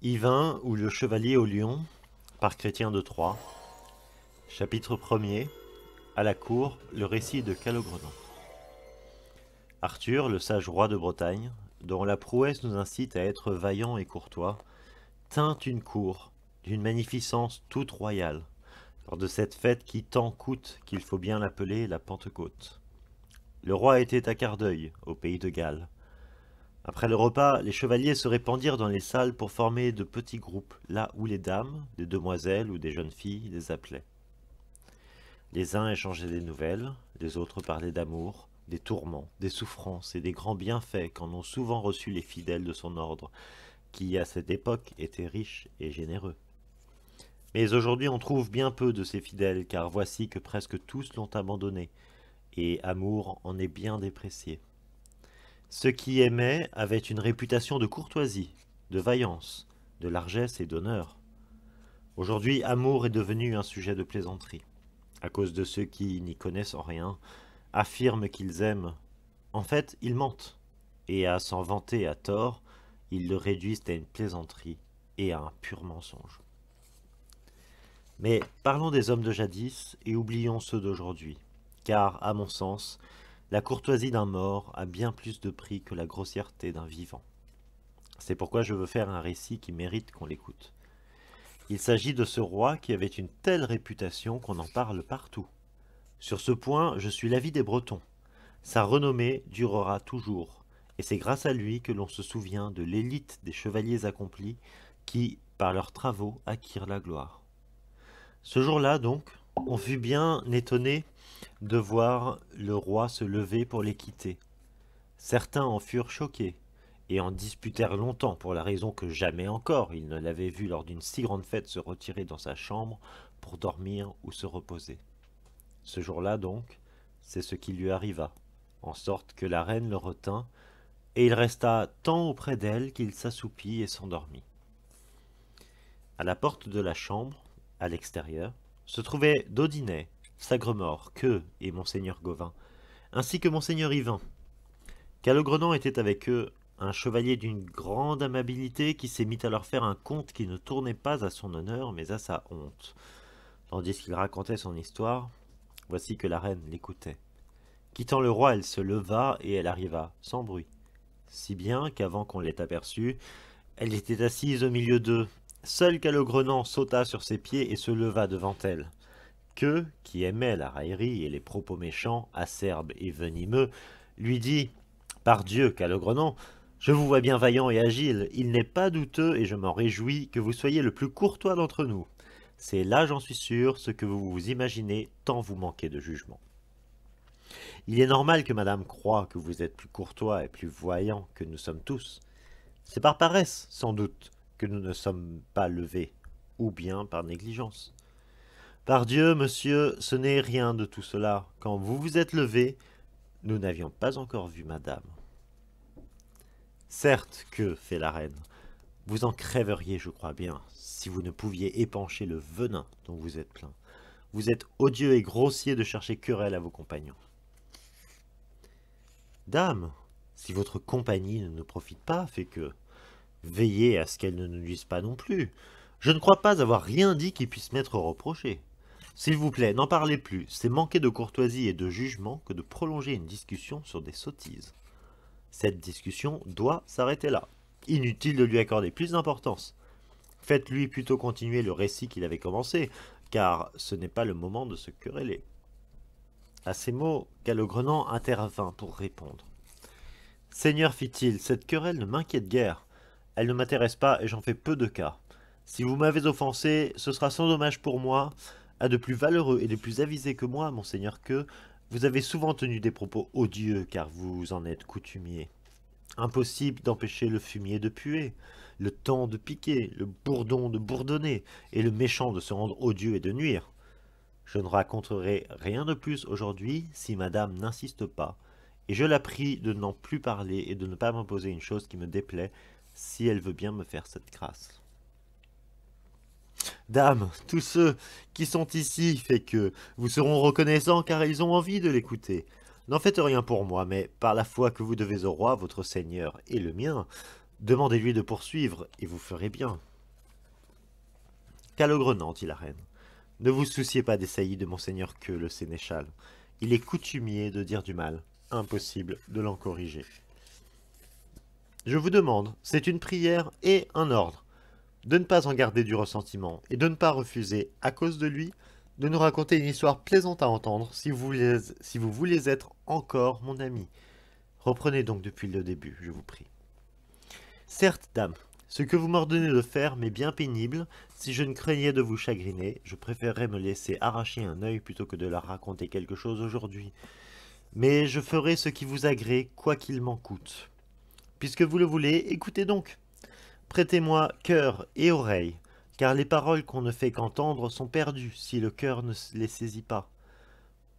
Yvain ou le chevalier au lion, par Chrétien de Troyes. Chapitre 1er. À la cour, le récit de Calogrenant. Arthur, le sage roi de Bretagne, dont la prouesse nous incite à être vaillants et courtois, tint une cour d'une magnificence toute royale, lors de cette fête qui tant coûte qu'il faut bien l'appeler la Pentecôte. Le roi était à quart d'œil, au pays de Galles. Après le repas, les chevaliers se répandirent dans les salles pour former de petits groupes, là où les dames, des demoiselles ou des jeunes filles les appelaient. Les uns échangeaient des nouvelles, les autres parlaient d'amour, des tourments, des souffrances et des grands bienfaits qu'en ont souvent reçus les fidèles de son ordre, qui à cette époque étaient riches et généreux. Mais aujourd'hui on trouve bien peu de ces fidèles, car voici que presque tous l'ont abandonné, et amour en est bien déprécié. Ceux qui aimaient avaient une réputation de courtoisie, de vaillance, de largesse et d'honneur. Aujourd'hui, amour est devenu un sujet de plaisanterie, à cause de ceux qui, n'y connaissant rien, affirment qu'ils aiment. En fait, ils mentent, et à s'en vanter à tort, ils le réduisent à une plaisanterie et à un pur mensonge. Mais parlons des hommes de jadis et oublions ceux d'aujourd'hui, car, à mon sens, la courtoisie d'un mort a bien plus de prix que la grossièreté d'un vivant. C'est pourquoi je veux faire un récit qui mérite qu'on l'écoute. Il s'agit de ce roi qui avait une telle réputation qu'on en parle partout. Sur ce point, je suis l'avis des Bretons. Sa renommée durera toujours, et c'est grâce à lui que l'on se souvient de l'élite des chevaliers accomplis qui, par leurs travaux, acquirent la gloire. Ce jour-là, donc, on fut bien étonné de voir le roi se lever pour les quitter. Certains en furent choqués, et en disputèrent longtemps pour la raison que jamais encore il ne l'avait vu lors d'une si grande fête se retirer dans sa chambre pour dormir ou se reposer. Ce jour-là donc, c'est ce qui lui arriva, en sorte que la reine le retint, et il resta tant auprès d'elle qu'il s'assoupit et s'endormit. À la porte de la chambre, à l'extérieur, se trouvaient Daudinet, Sagremort, Queux et monseigneur Gauvin, ainsi que monseigneur Yvain. Calogrenant était avec eux, un chevalier d'une grande amabilité qui s'est mis à leur faire un conte qui ne tournait pas à son honneur mais à sa honte. Tandis qu'il racontait son histoire, voici que la reine l'écoutait. Quittant le roi, elle se leva et elle arriva, sans bruit. Si bien qu'avant qu'on l'ait aperçue, elle était assise au milieu d'eux. Seul Calogrenant sauta sur ses pieds et se leva devant elle. Queux, qui aimait la raillerie et les propos méchants, acerbes et venimeux, lui dit « Par Dieu, Calogrenant, je vous vois bien vaillant et agile, il n'est pas douteux, et je m'en réjouis, que vous soyez le plus courtois d'entre nous. C'est là, j'en suis sûr, ce que vous vous imaginez, tant vous manquez de jugement. Il est normal que madame croie que vous êtes plus courtois et plus voyant que nous sommes tous. C'est par paresse, sans doute, que nous ne sommes pas levés, ou bien par négligence. Par Dieu, monsieur, ce n'est rien de tout cela. Quand vous vous êtes levé, nous n'avions pas encore vu madame. Certes que, fait la reine, vous en crèveriez, je crois bien, si vous ne pouviez épancher le venin dont vous êtes plein. Vous êtes odieux et grossier de chercher querelle à vos compagnons. Dame, si votre compagnie ne nous profite pas, fait que veillez à ce qu'elle ne nous nuise pas non plus. Je ne crois pas avoir rien dit qui puisse m'être reproché. S'il vous plaît, n'en parlez plus. C'est manquer de courtoisie et de jugement que de prolonger une discussion sur des sottises. Cette discussion doit s'arrêter là. Inutile de lui accorder plus d'importance. Faites-lui plutôt continuer le récit qu'il avait commencé, car ce n'est pas le moment de se quereller. À ces mots, Calogrenant intervint pour répondre. Seigneur, fit-il, cette querelle ne m'inquiète guère. Elle ne m'intéresse pas et j'en fais peu de cas. Si vous m'avez offensé, ce sera sans dommage pour moi. À de plus valeureux et de plus avisés que moi, monseigneur que vous avez souvent tenu des propos odieux, car vous en êtes coutumier. Impossible d'empêcher le fumier de puer, le taon de piquer, le bourdon de bourdonner, et le méchant de se rendre odieux et de nuire. Je ne raconterai rien de plus aujourd'hui si madame n'insiste pas, et je la prie de n'en plus parler et de ne pas m'imposer une chose qui me déplaît, si elle veut bien me faire cette grâce. Dame, tous ceux qui sont ici, fait que vous seront reconnaissants car ils ont envie de l'écouter. N'en faites rien pour moi, mais par la foi que vous devez au roi, votre seigneur et le mien, Demandez-lui de poursuivre, et vous ferez bien. Calogrenant, dit la reine, ne vous souciez pas des saillies de monseigneur que le sénéchal. Il est coutumier de dire du mal. Impossible de l'en corriger. Je vous demande, c'est une prière et un ordre, de ne pas en garder du ressentiment et de ne pas refuser, à cause de lui, de nous raconter une histoire plaisante à entendre si vous voulez être encore mon ami. Reprenez donc depuis le début, je vous prie. Certes, dame, ce que vous m'ordonnez de faire m'est bien pénible. Si je ne craignais de vous chagriner, je préférerais me laisser arracher un œil plutôt que de leur raconter quelque chose aujourd'hui. Mais je ferai ce qui vous agrée, quoi qu'il m'en coûte. Puisque vous le voulez, écoutez donc. Prêtez-moi cœur et oreille, car les paroles qu'on ne fait qu'entendre sont perdues si le cœur ne les saisit pas.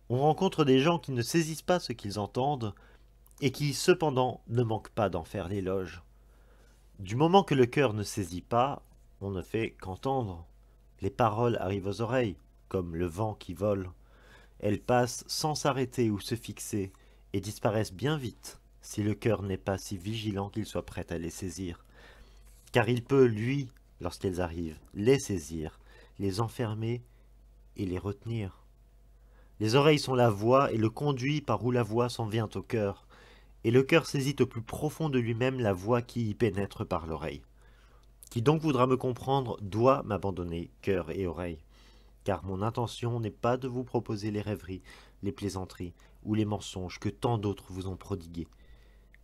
On rencontre des gens qui ne saisissent pas ce qu'ils entendent, et qui, cependant, ne manquent pas d'en faire l'éloge. Du moment que le cœur ne saisit pas, on ne fait qu'entendre. Les paroles arrivent aux oreilles, comme le vent qui vole. Elles passent sans s'arrêter ou se fixer, et disparaissent bien vite, si le cœur n'est pas si vigilant qu'il soit prêt à les saisir. Car il peut, lui, lorsqu'elles arrivent, les saisir, les enfermer et les retenir. Les oreilles sont la voie et le conduit par où la voix s'en vient au cœur, et le cœur saisit au plus profond de lui-même la voix qui y pénètre par l'oreille. Qui donc voudra me comprendre doit m'abandonner cœur et oreille, car mon intention n'est pas de vous proposer les rêveries, les plaisanteries ou les mensonges que tant d'autres vous ont prodigués.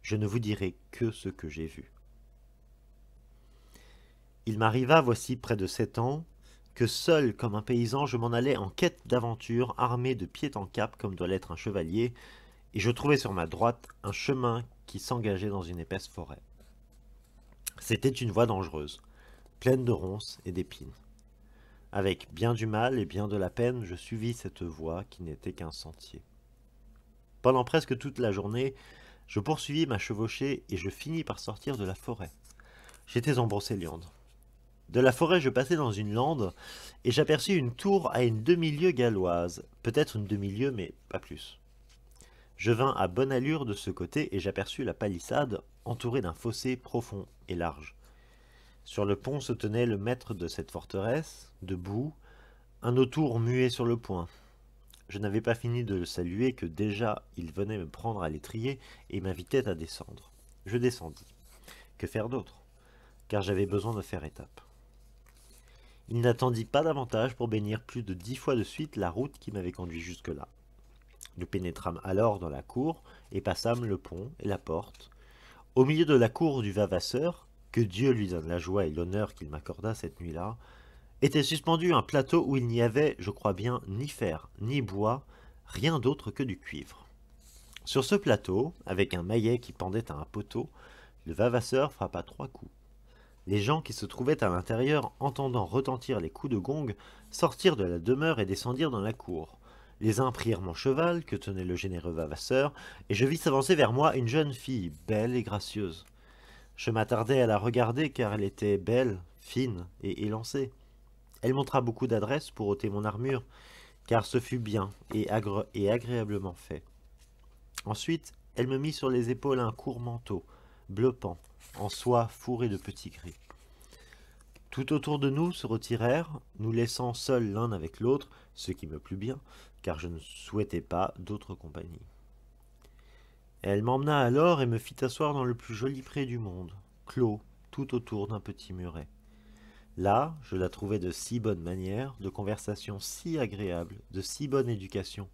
Je ne vous dirai que ce que j'ai vu. Il m'arriva, voici près de 7 ans, que seul comme un paysan je m'en allais en quête d'aventure, armé de pied en cap comme doit l'être un chevalier, et je trouvai sur ma droite un chemin qui s'engageait dans une épaisse forêt. C'était une voie dangereuse, pleine de ronces et d'épines. Avec bien du mal et bien de la peine, je suivis cette voie qui n'était qu'un sentier. Pendant presque toute la journée, je poursuivis ma chevauchée et je finis par sortir de la forêt. J'étais en Brocéliande. De la forêt, je passai dans une lande et j'aperçus une tour à une demi-lieue galloise, peut-être une demi-lieue, mais pas plus. Je vins à bonne allure de ce côté et j'aperçus la palissade entourée d'un fossé profond et large. Sur le pont se tenait le maître de cette forteresse, debout, un autour muet sur le poing. Je n'avais pas fini de le saluer que déjà il venait me prendre à l'étrier et m'invitait à descendre. Je descendis. Que faire d'autre? Car j'avais besoin de faire étape. Il n'attendit pas davantage pour bénir plus de 10 fois de suite la route qui m'avait conduit jusque-là. Nous pénétrâmes alors dans la cour et passâmes le pont et la porte. Au milieu de la cour du Vavasseur, que Dieu lui donne la joie et l'honneur qu'il m'accorda cette nuit-là, était suspendu un plateau où il n'y avait, je crois bien, ni fer, ni bois, rien d'autre que du cuivre. Sur ce plateau, avec un maillet qui pendait à un poteau, le Vavasseur frappa 3 coups. Les gens qui se trouvaient à l'intérieur, entendant retentir les coups de gong, sortirent de la demeure et descendirent dans la cour. Les uns prirent mon cheval, que tenait le généreux Vavasseur, et je vis s'avancer vers moi une jeune fille, belle et gracieuse. Je m'attardai à la regarder car elle était belle, fine et élancée. Elle montra beaucoup d'adresse pour ôter mon armure, car ce fut bien et agréablement fait. Ensuite, elle me mit sur les épaules un court manteau, bleu pan, en soie fourrée de petits gris. Tout autour de nous se retirèrent, nous laissant seuls l'un avec l'autre, ce qui me plut bien, car je ne souhaitais pas d'autre compagnie. Elle m'emmena alors et me fit asseoir dans le plus joli pré du monde, clos tout autour d'un petit muret. Là, je la trouvai de si bonne manière, de conversation si agréable, de si bonne éducation,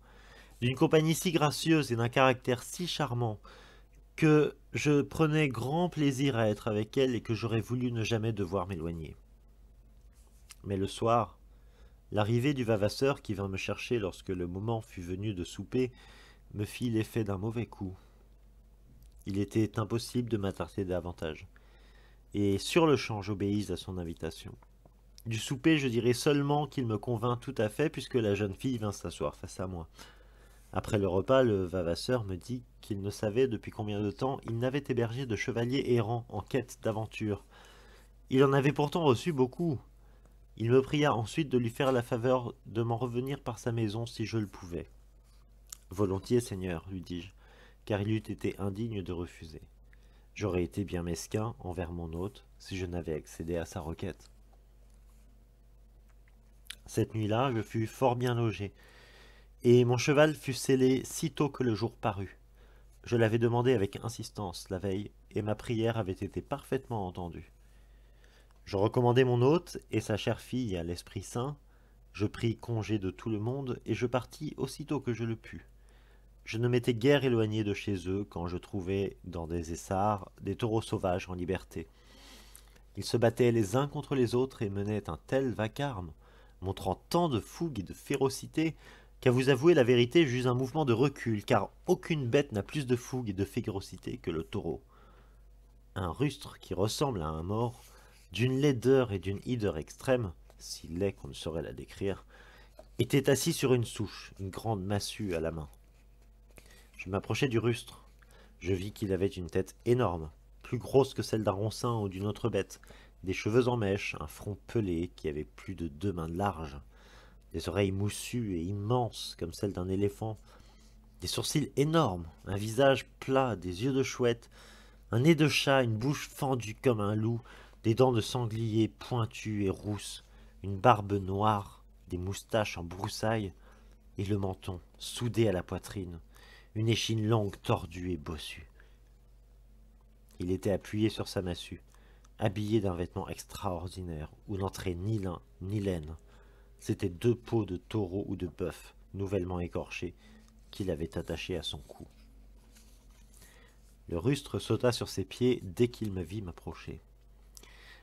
d'une compagnie si gracieuse et d'un caractère si charmant, que je prenais grand plaisir à être avec elle et que j'aurais voulu ne jamais devoir m'éloigner. Mais le soir, l'arrivée du Vavasseur qui vint me chercher lorsque le moment fut venu de souper me fit l'effet d'un mauvais coup. Il était impossible de m'attarder davantage, et sur-le-champ j'obéis à son invitation. Du souper, je dirais seulement qu'il me convint tout à fait puisque la jeune fille vint s'asseoir face à moi. Après le repas, le Vavasseur me dit qu'il ne savait depuis combien de temps il n'avait hébergé de chevaliers errants en quête d'aventure. Il en avait pourtant reçu beaucoup. Il me pria ensuite de lui faire la faveur de m'en revenir par sa maison si je le pouvais. « Volontiers, Seigneur, lui dis-je, car il eût été indigne de refuser. J'aurais été bien mesquin envers mon hôte si je n'avais accédé à sa requête. Cette nuit-là, je fus fort bien logé, et mon cheval fut sellé sitôt que le jour parut. Je l'avais demandé avec insistance la veille, et ma prière avait été parfaitement entendue. Je recommandai mon hôte et sa chère fille à l'Esprit Saint, je pris congé de tout le monde, et je partis aussitôt que je le pus. Je ne m'étais guère éloigné de chez eux quand je trouvai, dans des essarts, des taureaux sauvages en liberté. Ils se battaient les uns contre les autres et menaient un tel vacarme, montrant tant de fougue et de férocité, qu'à vous avouer la vérité, j'eus un mouvement de recul, car aucune bête n'a plus de fougue et de férocité que le taureau. Un rustre qui ressemble à un mors, d'une laideur et d'une hideur extrême, si laid qu'on ne saurait la décrire, était assis sur une souche, une grande massue à la main. Je m'approchai du rustre. Je vis qu'il avait une tête énorme, plus grosse que celle d'un roncin ou d'une autre bête, des cheveux en mèche, un front pelé qui avait plus de 2 mains de large, des oreilles moussues et immenses comme celles d'un éléphant, des sourcils énormes, un visage plat, des yeux de chouette, un nez de chat, une bouche fendue comme un loup, des dents de sanglier pointues et rousses, une barbe noire, des moustaches en broussailles, et le menton soudé à la poitrine, une échine longue, tordue et bossue. Il était appuyé sur sa massue, habillé d'un vêtement extraordinaire, où n'entrait ni lin ni laine. C'étaient 2 peaux de taureau ou de bœuf, nouvellement écorchés, qu'il avait attachés à son cou. Le rustre sauta sur ses pieds dès qu'il me vit m'approcher.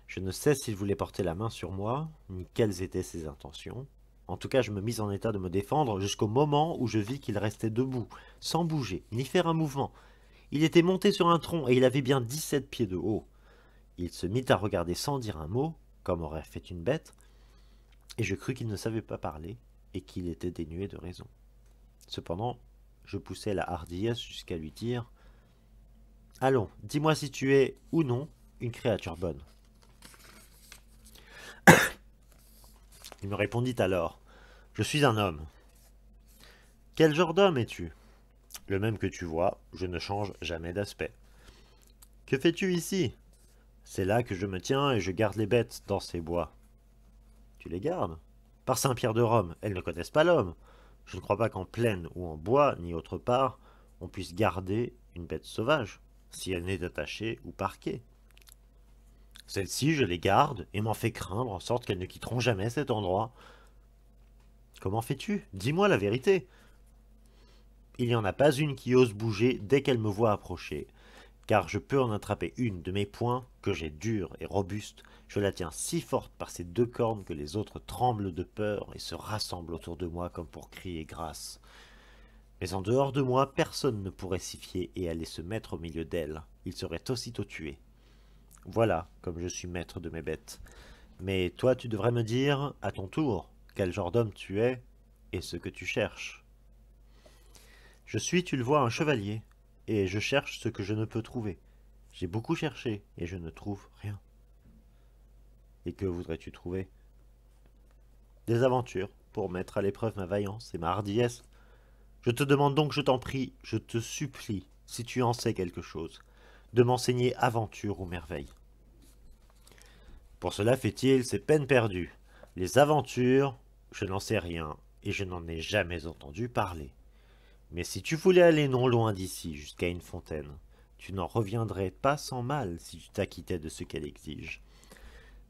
Je ne sais s'il voulait porter la main sur moi, ni quelles étaient ses intentions. En tout cas, je me mis en état de me défendre jusqu'au moment où je vis qu'il restait debout, sans bouger, ni faire un mouvement. Il était monté sur un tronc et il avait bien 17 pieds de haut. Il se mit à regarder sans dire un mot, comme aurait fait une bête, et je crus qu'il ne savait pas parler et qu'il était dénué de raison. Cependant, je poussai la hardiesse jusqu'à lui dire « Allons, dis-moi si tu es, ou non, une créature bonne. » Il me répondit alors « Je suis un homme. »« Quel genre d'homme es-tu ?»« Le même que tu vois, je ne change jamais d'aspect. »« Que fais-tu ici ?»« C'est là que je me tiens et je garde les bêtes dans ces bois. »« Tu les gardes ? Par Saint-Pierre de Rome, elles ne connaissent pas l'homme. Je ne crois pas qu'en plaine ou en bois, ni autre part, on puisse garder une bête sauvage, si elle n'est attachée ou parquée. Celles-ci, je les garde et m'en fais craindre en sorte qu'elles ne quitteront jamais cet endroit. Comment fais-tu? Dis-moi la vérité. Il n'y en a pas une qui ose bouger dès qu'elle me voit approcher, car je peux en attraper une de mes poings, que j'ai dure et robuste. Je la tiens si forte par ses 2 cornes que les autres tremblent de peur et se rassemblent autour de moi comme pour crier grâce. Mais en dehors de moi, personne ne pourrait s'y fier et aller se mettre au milieu d'elle. Il serait aussitôt tué. Voilà comme je suis maître de mes bêtes. Mais toi, tu devrais me dire, à ton tour, quel genre d'homme tu es et ce que tu cherches. Je suis, tu le vois, un chevalier, et je cherche ce que je ne peux trouver. J'ai beaucoup cherché, et je ne trouve rien. Et que voudrais-tu trouver? Des aventures, pour mettre à l'épreuve ma vaillance et ma hardiesse. Je te demande donc, je t'en prie, je te supplie, si tu en sais quelque chose, de m'enseigner aventure ou merveille. Pour cela, fait-il, c'est peine perdue. Les aventures, je n'en sais rien, et je n'en ai jamais entendu parler. Mais si tu voulais aller non loin d'ici, jusqu'à une fontaine, tu n'en reviendrais pas sans mal si tu t'acquittais de ce qu'elle exige.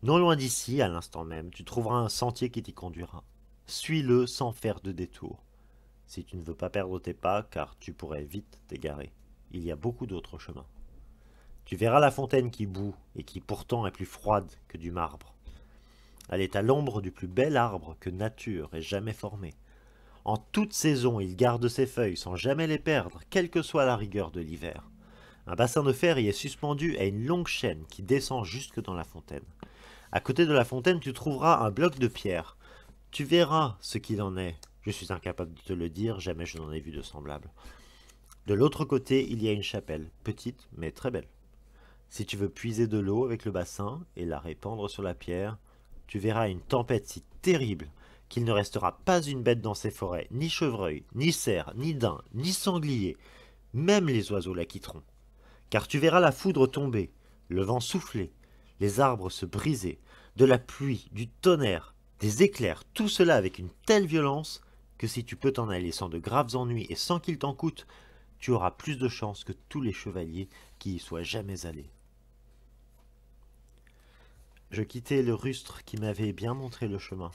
Non loin d'ici, à l'instant même, tu trouveras un sentier qui t'y conduira. Suis-le sans faire de détour. Si tu ne veux pas perdre tes pas, car tu pourrais vite t'égarer, il y a beaucoup d'autres chemins. Tu verras la fontaine qui bout, et qui pourtant est plus froide que du marbre. Elle est à l'ombre du plus bel arbre que nature ait jamais formé. En toute saison, il garde ses feuilles sans jamais les perdre, quelle que soit la rigueur de l'hiver. Un bassin de fer y est suspendu à une longue chaîne qui descend jusque dans la fontaine. À côté de la fontaine, tu trouveras un bloc de pierre. Tu verras ce qu'il en est. Je suis incapable de te le dire, jamais je n'en ai vu de semblable. De l'autre côté, il y a une chapelle, petite mais très belle. Si tu veux puiser de l'eau avec le bassin et la répandre sur la pierre, tu verras une tempête si terrible qu'il ne restera pas une bête dans ces forêts, ni chevreuil, ni cerf, ni daim, ni sanglier. Même les oiseaux la quitteront. Car tu verras la foudre tomber, le vent souffler, les arbres se briser, de la pluie, du tonnerre, des éclairs, tout cela avec une telle violence que si tu peux t'en aller sans de graves ennuis et sans qu'il t'en coûte, tu auras plus de chance que tous les chevaliers qui y soient jamais allés. Je quittai le rustre qui m'avait bien montré le chemin.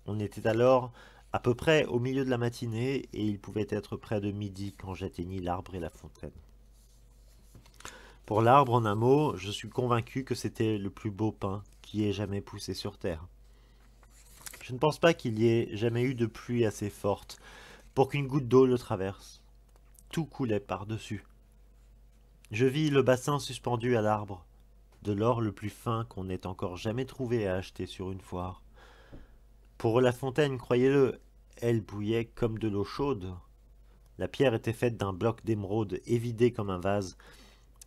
On était alors à peu près au milieu de la matinée et il pouvait être près de midi quand j'atteignis l'arbre et la fontaine. Pour l'arbre, en un mot, je suis convaincu que c'était le plus beau pin qui ait jamais poussé sur terre. Je ne pense pas qu'il y ait jamais eu de pluie assez forte pour qu'une goutte d'eau le traverse. Tout coulait par-dessus. Je vis le bassin suspendu à l'arbre, de l'or le plus fin qu'on ait encore jamais trouvé à acheter sur une foire. Pour la fontaine, croyez-le, elle bouillait comme de l'eau chaude. La pierre était faite d'un bloc d'émeraude évidé comme un vase,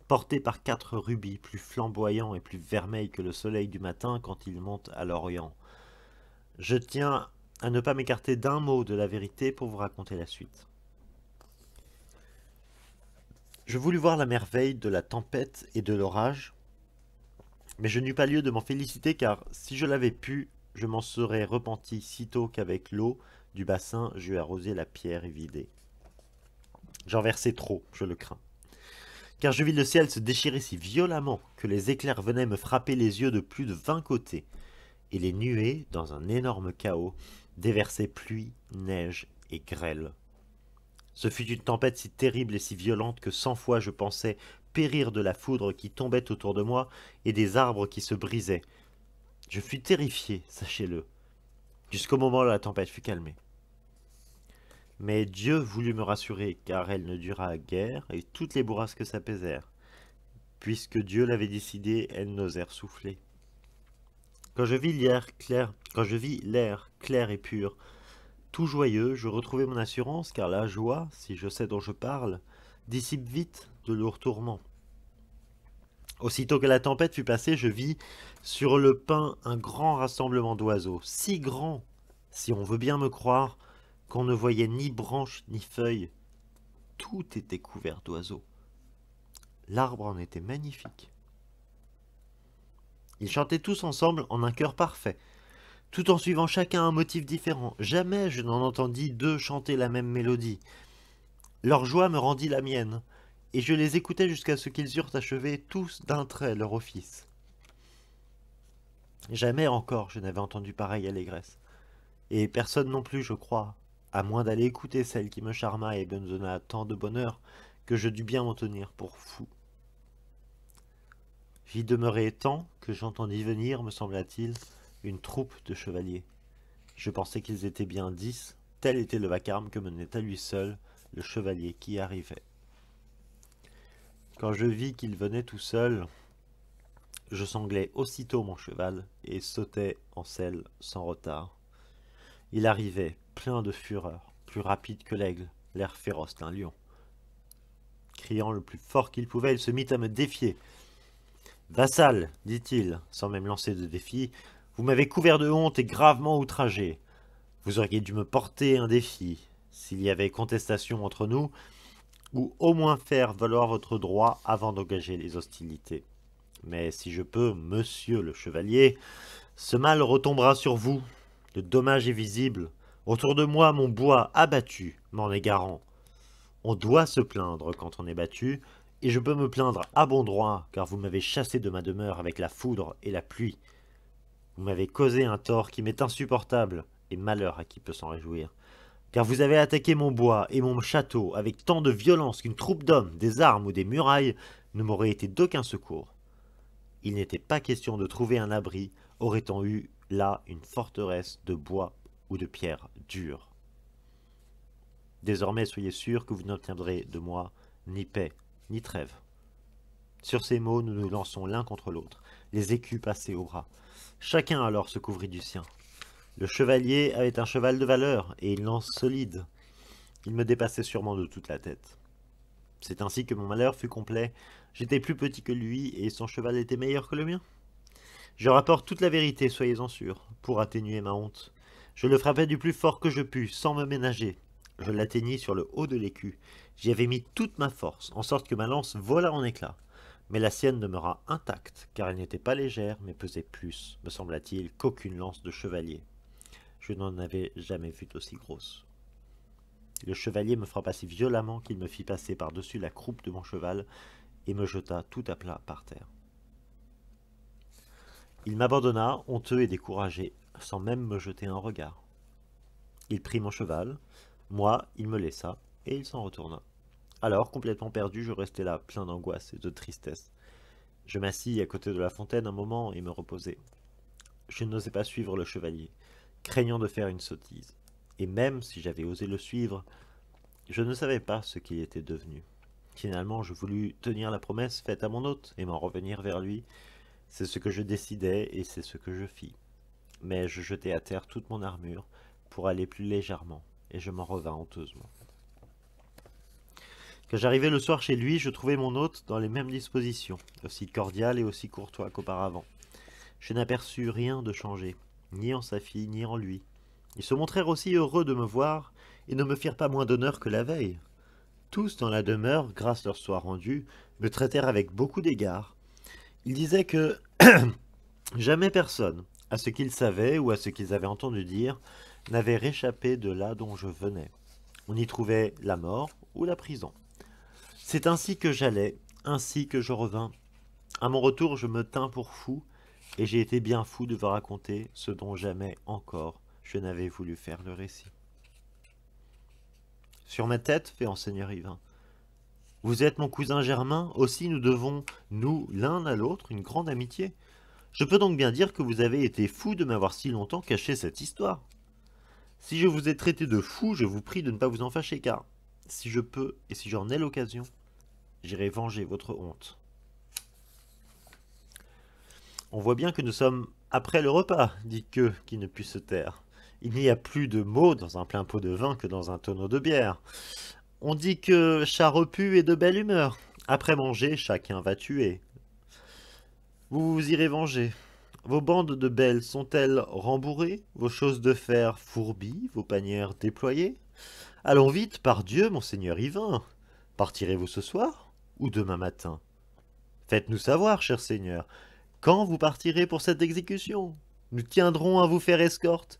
porté par 4 rubis plus flamboyants et plus vermeils que le soleil du matin quand il monte à l'Orient. Je tiens à ne pas m'écarter d'un mot de la vérité pour vous raconter la suite. Je voulus voir la merveille de la tempête et de l'orage, mais je n'eus pas lieu de m'en féliciter car si je l'avais pu, je m'en serais repenti sitôt qu'avec l'eau du bassin j'eus arrosé la pierre évidée. J'en versai trop, je le crains. Car je vis le ciel se déchirer si violemment que les éclairs venaient me frapper les yeux de plus de 20 côtés, et les nuées, dans un énorme chaos, déversaient pluie, neige et grêle. Ce fut une tempête si terrible et si violente que 100 fois je pensais périr de la foudre qui tombait autour de moi et des arbres qui se brisaient. Je fus terrifié, sachez-le, jusqu'au moment où la tempête fut calmée. Mais Dieu voulut me rassurer, car elle ne dura guère, et toutes les bourrasques s'apaisèrent. Puisque Dieu l'avait décidé, elles n'osèrent souffler. Quand je vis l'air clair et pur, tout joyeux, je retrouvai mon assurance, car la joie, si je sais dont je parle, dissipe vite de lourds tourments. Aussitôt que la tempête fut passée, je vis sur le pin un grand rassemblement d'oiseaux, si grand, si on veut bien me croire, qu'on ne voyait ni branches ni feuilles. Tout était couvert d'oiseaux. L'arbre en était magnifique. Ils chantaient tous ensemble en un chœur parfait, tout en suivant chacun un motif différent. Jamais je n'en entendis deux chanter la même mélodie. Leur joie me rendit la mienne, et je les écoutais jusqu'à ce qu'ils eurent achevé tous d'un trait leur office. Jamais encore je n'avais entendu pareille allégresse, et personne non plus, je crois, à moins d'aller écouter celle qui me charma et me donna tant de bonheur que je dus bien m'en tenir pour fou. J'y demeurai tant que j'entendis venir, me sembla-t-il, une troupe de chevaliers. Je pensais qu'ils étaient bien 10, tel était le vacarme que menait à lui seul le chevalier qui arrivait. Quand je vis qu'il venait tout seul, je sanglai aussitôt mon cheval et sautai en selle sans retard. Il arrivait, plein de fureur, plus rapide que l'aigle, l'air féroce d'un lion. Criant le plus fort qu'il pouvait, il se mit à me défier. « Vassal, dit-il, sans même lancer de défi, vous m'avez couvert de honte et gravement outragé. Vous auriez dû me porter un défi, s'il y avait contestation entre nous, ou au moins faire valoir votre droit avant d'engager les hostilités. Mais si je peux, monsieur le chevalier, ce mal retombera sur vous. Le dommage est visible. Autour de moi, mon bois abattu m'en est garant. On doit se plaindre quand on est battu, et je peux me plaindre à bon droit, car vous m'avez chassé de ma demeure avec la foudre et la pluie. Vous m'avez causé un tort qui m'est insupportable, et malheur à qui peut s'en réjouir. Car vous avez attaqué mon bois et mon château avec tant de violence qu'une troupe d'hommes, des armes ou des murailles ne m'aurait été d'aucun secours. Il n'était pas question de trouver un abri, aurait-on eu là une forteresse de bois ou de pierres dures. Désormais, soyez sûr que vous n'obtiendrez de moi ni paix, ni trêve. Sur ces mots, nous nous lançons l'un contre l'autre, les écus passés au bras. Chacun alors se couvrit du sien. Le chevalier avait un cheval de valeur et une lance solide. Il me dépassait sûrement de toute la tête. C'est ainsi que mon malheur fut complet. J'étais plus petit que lui et son cheval était meilleur que le mien. Je rapporte toute la vérité, soyez-en sûrs, pour atténuer ma honte. Je le frappai du plus fort que je pus, sans me ménager. Je l'atteignis sur le haut de l'écu. J'y avais mis toute ma force, en sorte que ma lance vola en éclats. Mais la sienne demeura intacte, car elle n'était pas légère, mais pesait plus, me sembla-t-il, qu'aucune lance de chevalier. Je n'en avais jamais vu d'aussi grosse. Le chevalier me frappa si violemment qu'il me fit passer par-dessus la croupe de mon cheval et me jeta tout à plat par terre. Il m'abandonna, honteux et découragé, sans même me jeter un regard. Il prit mon cheval, moi, il me laissa, et il s'en retourna. Alors, complètement perdu, je restai là, plein d'angoisse et de tristesse. Je m'assis à côté de la fontaine un moment et me reposai. Je n'osais pas suivre le chevalier, craignant de faire une sottise. Et même si j'avais osé le suivre, je ne savais pas ce qu'il était devenu. Finalement, je voulus tenir la promesse faite à mon hôte et m'en revenir vers lui. C'est ce que je décidai et c'est ce que je fis. Mais je jetai à terre toute mon armure pour aller plus légèrement, et je m'en revins honteusement. Quand j'arrivai le soir chez lui, je trouvai mon hôte dans les mêmes dispositions, aussi cordial et aussi courtois qu'auparavant. Je n'aperçus rien de changé, ni en sa fille, ni en lui. Ils se montrèrent aussi heureux de me voir, et ne me firent pas moins d'honneur que la veille. Tous dans la demeure, grâce leur soit rendue, me traitèrent avec beaucoup d'égard. Ils disaient que jamais personne, à ce qu'ils savaient ou à ce qu'ils avaient entendu dire, n'avait réchappé de là dont je venais. On y trouvait la mort ou la prison. C'est ainsi que j'allais, ainsi que je revins. À mon retour, je me tins pour fou, et j'ai été bien fou de vous raconter ce dont jamais encore je n'avais voulu faire le récit. Sur ma tête, fait enseigneur Yvain. Vous êtes mon cousin Germain, aussi nous devons, nous, l'un à l'autre, une grande amitié. Je peux donc bien dire que vous avez été fou de m'avoir si longtemps caché cette histoire. Si je vous ai traité de fou, je vous prie de ne pas vous en fâcher, car, si je peux, et si j'en ai l'occasion, j'irai venger votre honte. On voit bien que nous sommes après le repas, dit Queue, qui ne put se taire. Il n'y a plus de mots dans un plein pot de vin que dans un tonneau de bière. On dit que chat repu est de belle humeur. Après manger, chacun va tuer. Vous vous irez venger. Vos bandes de belles sont-elles rembourrées, vos choses de fer fourbies, vos panières déployées? Allons vite, par Dieu, monseigneur Yvain. Partirez-vous ce soir ou demain matin? Faites-nous savoir, cher seigneur, quand vous partirez pour cette exécution. Nous tiendrons à vous faire escorte.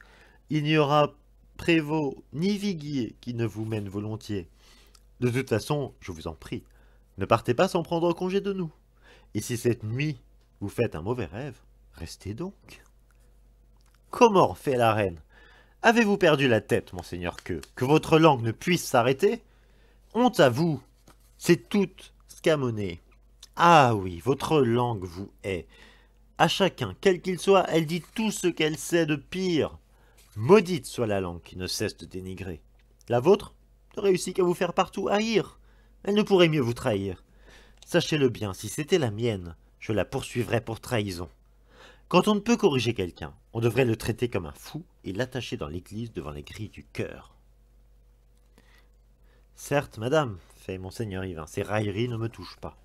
Il n'y aura prévôt ni viguier qui ne vous mène volontiers. De toute façon, je vous en prie, ne partez pas sans prendre congé de nous. Et si cette nuit vous faites un mauvais rêve, restez donc. Comment fait la reine? Avez-vous perdu la tête, monseigneur que votre langue ne puisse s'arrêter? Honte à vous, c'est toute scamonée. Ah oui, votre langue vous hait. À chacun, quel qu'il soit, elle dit tout ce qu'elle sait de pire. Maudite soit la langue qui ne cesse de dénigrer. La vôtre ne réussit qu'à vous faire partout haïr. Elle ne pourrait mieux vous trahir. Sachez-le bien, si c'était la mienne, je la poursuivrais pour trahison. Quand on ne peut corriger quelqu'un, on devrait le traiter comme un fou et l'attacher dans l'église devant les grilles du cœur. Certes, madame, fait monseigneur Yvain, ces railleries ne me touchent pas.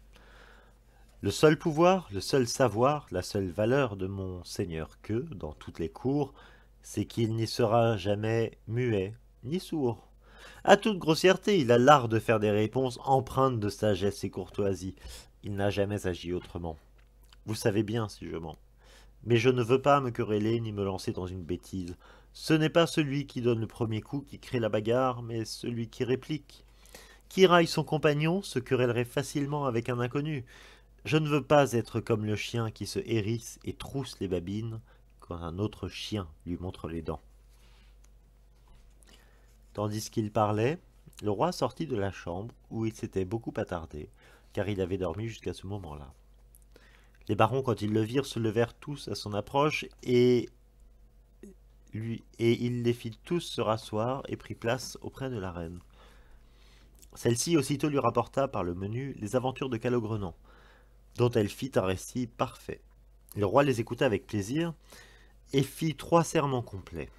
Le seul pouvoir, le seul savoir, la seule valeur de mon seigneur que, dans toutes les cours, c'est qu'il n'y sera jamais muet ni sourd. À toute grossièreté, il a l'art de faire des réponses empreintes de sagesse et courtoisie. Il n'a jamais agi autrement. Vous savez bien si je mens. Mais je ne veux pas me quereller ni me lancer dans une bêtise. Ce n'est pas celui qui donne le premier coup qui crée la bagarre, mais celui qui réplique. Qui raille son compagnon se querellerait facilement avec un inconnu. Je ne veux pas être comme le chien qui se hérisse et trousse les babines quand un autre chien lui montre les dents. Tandis qu'il parlait, le roi sortit de la chambre où il s'était beaucoup attardé, car il avait dormi jusqu'à ce moment-là. Les barons, quand ils le virent, se levèrent tous à son approche et il les fit tous se rasseoir et prit place auprès de la reine. Celle-ci aussitôt lui rapporta par le menu les aventures de Calogrenant, dont elle fit un récit parfait. Le roi les écouta avec plaisir et fit 3 serments complets.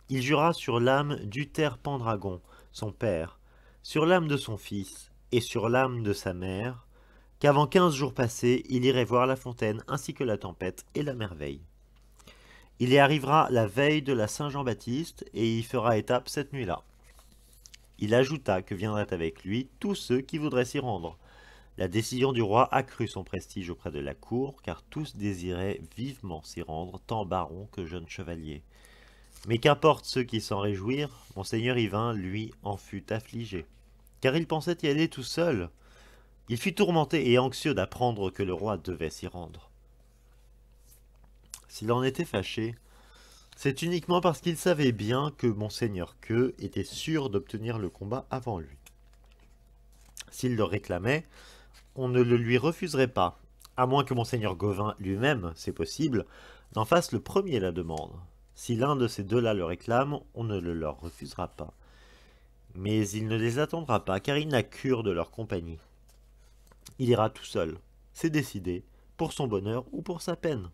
Il jura sur l'âme d'Uther Pendragon, son père, sur l'âme de son fils et sur l'âme de sa mère, qu'avant 15 jours passés, il irait voir la fontaine ainsi que la tempête et la merveille. Il y arrivera la veille de la Saint-Jean-Baptiste et y fera étape cette nuit-là. Il ajouta que viendraient avec lui tous ceux qui voudraient s'y rendre. La décision du roi accrut son prestige auprès de la cour, car tous désiraient vivement s'y rendre, tant barons que jeunes chevaliers. Mais qu'importe ceux qui s'en réjouirent, monseigneur Yvain, lui, en fut affligé, car il pensait y aller tout seul. Il fut tourmenté et anxieux d'apprendre que le roi devait s'y rendre. S'il en était fâché, c'est uniquement parce qu'il savait bien que monseigneur Queux était sûr d'obtenir le combat avant lui. S'il le réclamait, on ne le lui refuserait pas, à moins que monseigneur Gauvin lui-même, c'est possible, n'en fasse le premier la demande. Si l'un de ces deux-là le réclame, on ne le leur refusera pas. Mais il ne les attendra pas, car il n'a cure de leur compagnie. Il ira tout seul, c'est décidé, pour son bonheur ou pour sa peine.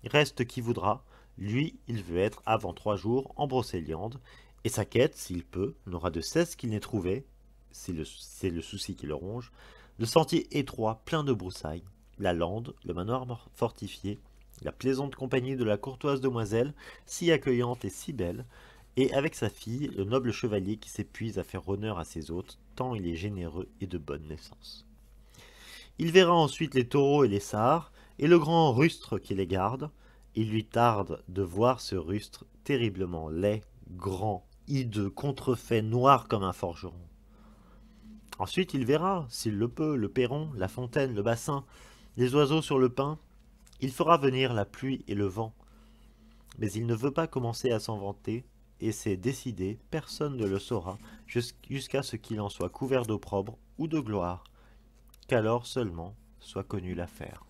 Reste qui voudra, lui, il veut être avant 3 jours en Brocéliande, et sa quête, s'il peut, n'aura de cesse qu'il n'ait trouvé, c'est le souci qui le ronge, le sentier étroit plein de broussailles, la lande, le manoir fortifié, la plaisante compagnie de la courtoise demoiselle, si accueillante et si belle, et avec sa fille, le noble chevalier qui s'épuise à faire honneur à ses hôtes, tant il est généreux et de bonne naissance. Il verra ensuite les taureaux et les sards, et le grand rustre qui les garde. Il lui tarde de voir ce rustre terriblement laid, grand, hideux, contrefait, noir comme un forgeron. Ensuite il verra, s'il le peut, le perron, la fontaine, le bassin, les oiseaux sur le pin. Il fera venir la pluie et le vent. Mais il ne veut pas commencer à s'en vanter, et c'est décidé, personne ne le saura, jusqu'à ce qu'il en soit couvert d'opprobre ou de gloire, qu'alors seulement soit connue l'affaire.